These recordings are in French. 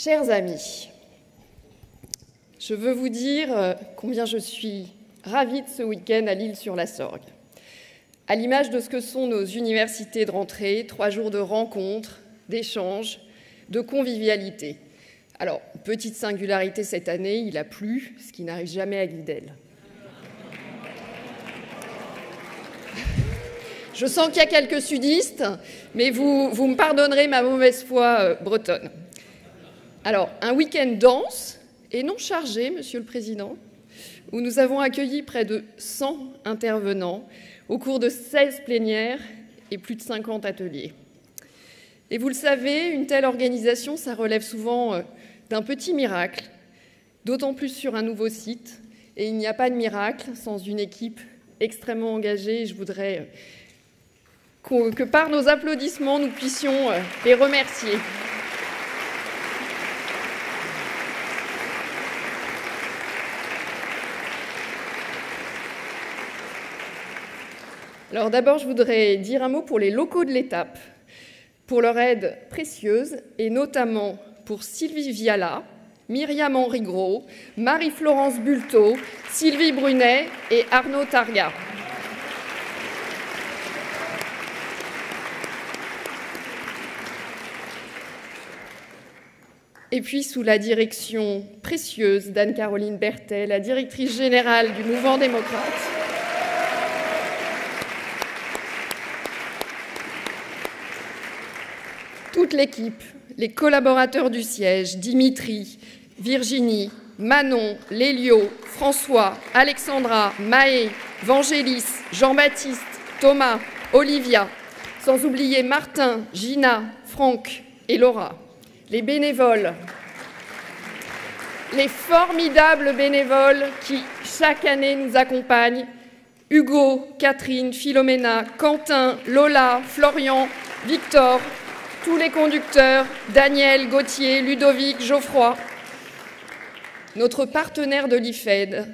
Chers amis, je veux vous dire combien je suis ravie de ce week-end à l'Isle-sur-la-Sorgue. À l'image de ce que sont nos universités de rentrée, 3 jours de rencontres, d'échanges, de convivialité. Alors, petite singularité cette année, il a plu, ce qui n'arrive jamais à Guidel. Je sens qu'il y a quelques sudistes, mais vous me pardonnerez ma mauvaise foi bretonne. Alors, un week-end dense et non chargé, Monsieur le Président, où nous avons accueilli près de 100 intervenants au cours de 16 plénières et plus de 50 ateliers. Et vous le savez, une telle organisation, ça relève souvent d'un petit miracle, d'autant plus sur un nouveau site. Et il n'y a pas de miracle sans une équipe extrêmement engagée. Je voudrais que par nos applaudissements, nous puissions les remercier. Alors d'abord, je voudrais dire un mot pour les locaux de l'étape, pour leur aide précieuse, et notamment pour Sylvie Viala, Myriam Henry-Gros, Marie-Florence Bulto, Sylvie Brunet et Arnaud Targa. Et puis, sous la direction précieuse d'Anne-Caroline Berthet, la directrice générale du Mouvement démocrate, toute l'équipe, les collaborateurs du siège, Dimitri, Virginie, Manon, Lélio, François, Alexandra, Maë, Vangélis, Jean-Baptiste, Thomas, Olivia, sans oublier Martin, Gina, Franck et Laura, les bénévoles, les formidables bénévoles qui, chaque année, nous accompagnent, Hugo, Catherine, Philomena, Quentin, Lola, Florian, Victor, tous les conducteurs, Daniel, Gauthier, Ludovic, Geoffroy, notre partenaire de l'IFED,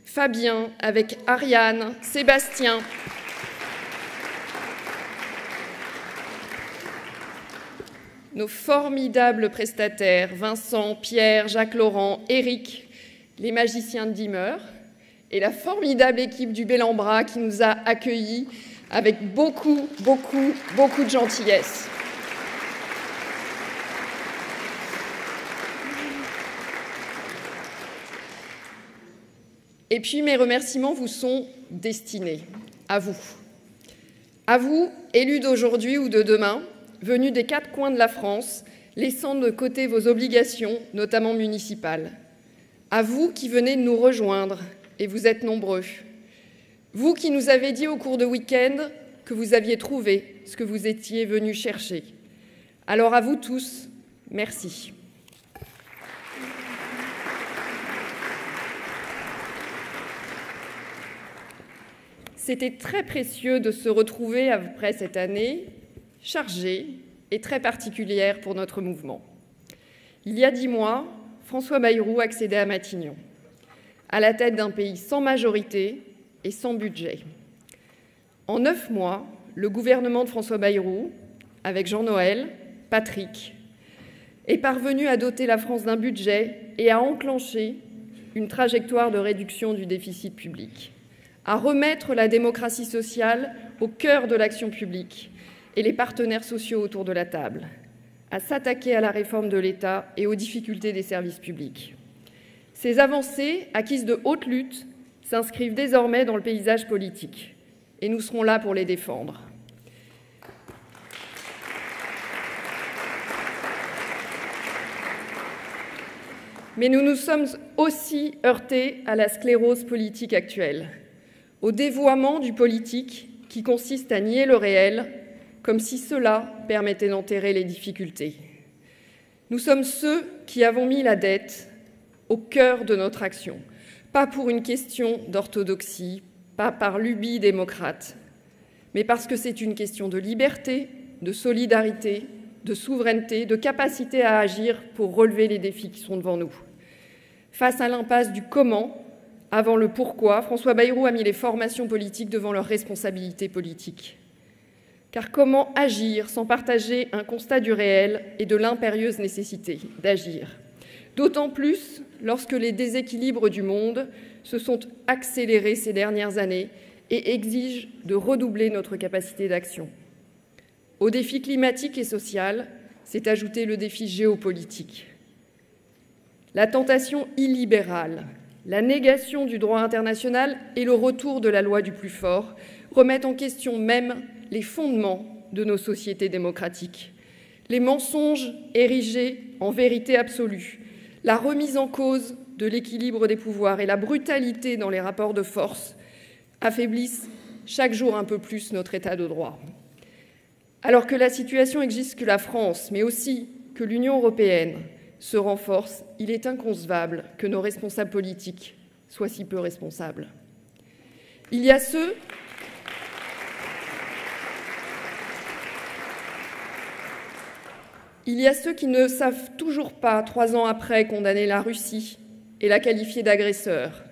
Fabien, avec Ariane, Sébastien, nos formidables prestataires, Vincent, Pierre, Jacques-Laurent, Éric, les magiciens de Dimeur, et la formidable équipe du Bel-en-Bras qui nous a accueillis avec beaucoup de gentillesse. Et puis mes remerciements vous sont destinés, à vous, élus d'aujourd'hui ou de demain, venus des 4 coins de la France, laissant de côté vos obligations, notamment municipales. À vous qui venez de nous rejoindre, et vous êtes nombreux. Vous qui nous avez dit au cours de week-end que vous aviez trouvé ce que vous étiez venus chercher. Alors à vous tous, merci. C'était très précieux de se retrouver après cette année chargée et très particulière pour notre mouvement. Il y a 10 mois, François Bayrou accédait à Matignon, à la tête d'un pays sans majorité et sans budget. En 9 mois, le gouvernement de François Bayrou, avec Jean-Noël, Patrick, est parvenu à doter la France d'un budget et à enclencher une trajectoire de réduction du déficit public, à remettre la démocratie sociale au cœur de l'action publique et les partenaires sociaux autour de la table, à s'attaquer à la réforme de l'État et aux difficultés des services publics. Ces avancées, acquises de haute lutte, s'inscrivent désormais dans le paysage politique et nous serons là pour les défendre. Mais nous nous sommes aussi heurtés à la sclérose politique actuelle, au dévoiement du politique qui consiste à nier le réel, comme si cela permettait d'enterrer les difficultés. Nous sommes ceux qui avons mis la dette au cœur de notre action, pas pour une question d'orthodoxie, pas par lubie démocrate, mais parce que c'est une question de liberté, de solidarité, de souveraineté, de capacité à agir pour relever les défis qui sont devant nous. Face à l'impasse du comment, avant le pourquoi, François Bayrou a mis les formations politiques devant leurs responsabilités politiques. Car comment agir sans partager un constat du réel et de l'impérieuse nécessité d'agir? D'autant plus lorsque les déséquilibres du monde se sont accélérés ces dernières années et exigent de redoubler notre capacité d'action. Au défi climatique et social s'est ajouté le défi géopolitique. La tentation illibérale, la négation du droit international et le retour de la loi du plus fort remettent en question même les fondements de nos sociétés démocratiques. Les mensonges érigés en vérité absolue, la remise en cause de l'équilibre des pouvoirs et la brutalité dans les rapports de force affaiblissent chaque jour un peu plus notre état de droit. Alors que la situation exige que la France, mais aussi que l'Union européenne se renforce, il est inconcevable que nos responsables politiques soient si peu responsables. Il y a ceux qui ne savent toujours pas, 3 ans après, condamner la Russie et la qualifier d'agresseur.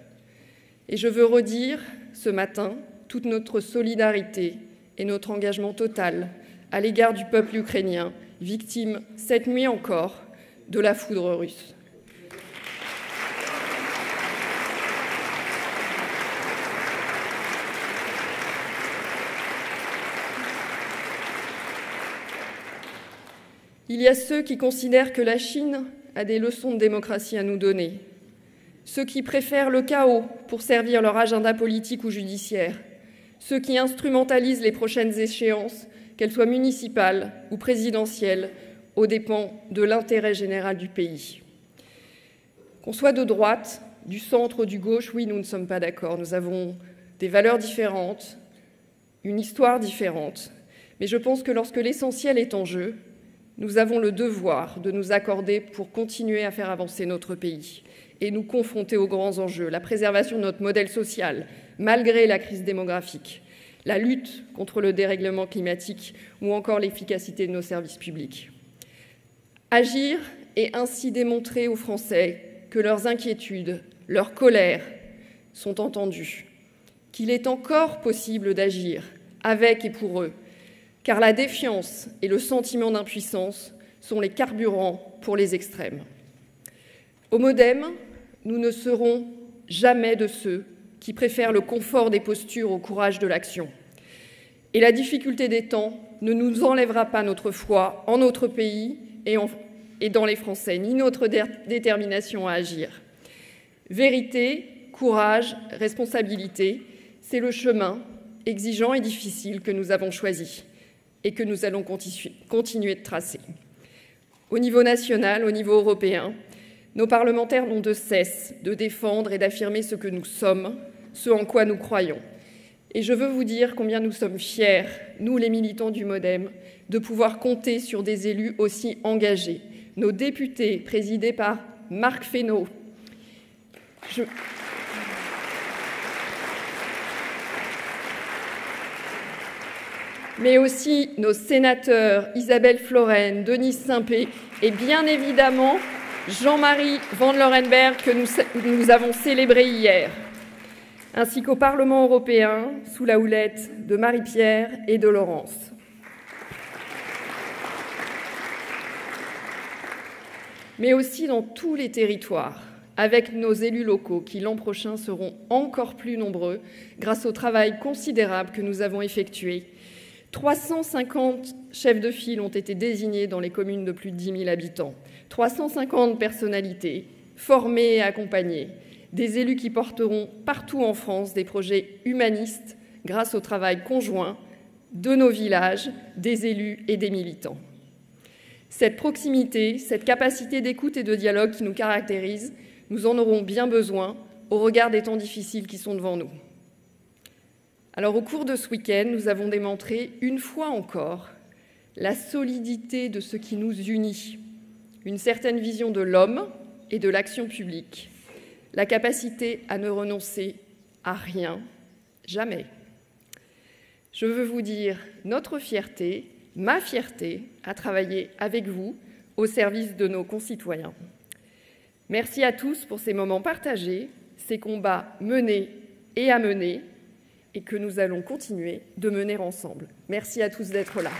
Et je veux redire ce matin toute notre solidarité et notre engagement total à l'égard du peuple ukrainien, victime cette nuit encore de la foudre russe. Il y a ceux qui considèrent que la Chine a des leçons de démocratie à nous donner, ceux qui préfèrent le chaos pour servir leur agenda politique ou judiciaire, ceux qui instrumentalisent les prochaines échéances, qu'elles soient municipales ou présidentielles, aux dépens de l'intérêt général du pays. Qu'on soit de droite, du centre ou du gauche, oui, nous ne sommes pas d'accord. Nous avons des valeurs différentes, une histoire différente, mais je pense que lorsque l'essentiel est en jeu, nous avons le devoir de nous accorder pour continuer à faire avancer notre pays et nous confronter aux grands enjeux, la préservation de notre modèle social, malgré la crise démographique, la lutte contre le dérèglement climatique ou encore l'efficacité de nos services publics. Agir et ainsi démontrer aux Français que leurs inquiétudes, leurs colères sont entendues, qu'il est encore possible d'agir avec et pour eux, car la défiance et le sentiment d'impuissance sont les carburants pour les extrêmes. Au MoDem, nous ne serons jamais de ceux qui préfèrent le confort des postures au courage de l'action. Et la difficulté des temps ne nous enlèvera pas notre foi en notre pays et dans les Français, ni notre détermination à agir. Vérité, courage, responsabilité, c'est le chemin exigeant et difficile que nous avons choisi et que nous allons continuer de tracer. Au niveau national, au niveau européen, nos parlementaires n'ont de cesse de défendre et d'affirmer ce que nous sommes, ce en quoi nous croyons. Et je veux vous dire combien nous sommes fiers, nous les militants du MoDem, de pouvoir compter sur des élus aussi engagés. Nos députés, présidés par Marc Fesneau, mais aussi nos sénateurs Isabelle Florennes, Denis Saint-Pé et bien évidemment Jean-Marie Vandelorenberghe que nous avons célébré hier, ainsi qu'au Parlement européen sous la houlette de Marie-Pierre et de Laurence. Mais aussi dans tous les territoires, avec nos élus locaux qui l'an prochain seront encore plus nombreux grâce au travail considérable que nous avons effectué. 350 chefs de file ont été désignés dans les communes de plus de 10 000 habitants, 350 personnalités formées et accompagnées, des élus qui porteront partout en France des projets humanistes grâce au travail conjoint de nos villages, des élus et des militants. Cette proximité, cette capacité d'écoute et de dialogue qui nous caractérise, nous en aurons bien besoin au regard des temps difficiles qui sont devant nous. Alors, au cours de ce week-end, nous avons démontré une fois encore la solidité de ce qui nous unit, une certaine vision de l'homme et de l'action publique, la capacité à ne renoncer à rien, jamais. Je veux vous dire notre fierté, ma fierté à travailler avec vous au service de nos concitoyens. Merci à tous pour ces moments partagés, ces combats menés et à mener. et que nous allons continuer de mener ensemble. Merci à tous d'être là.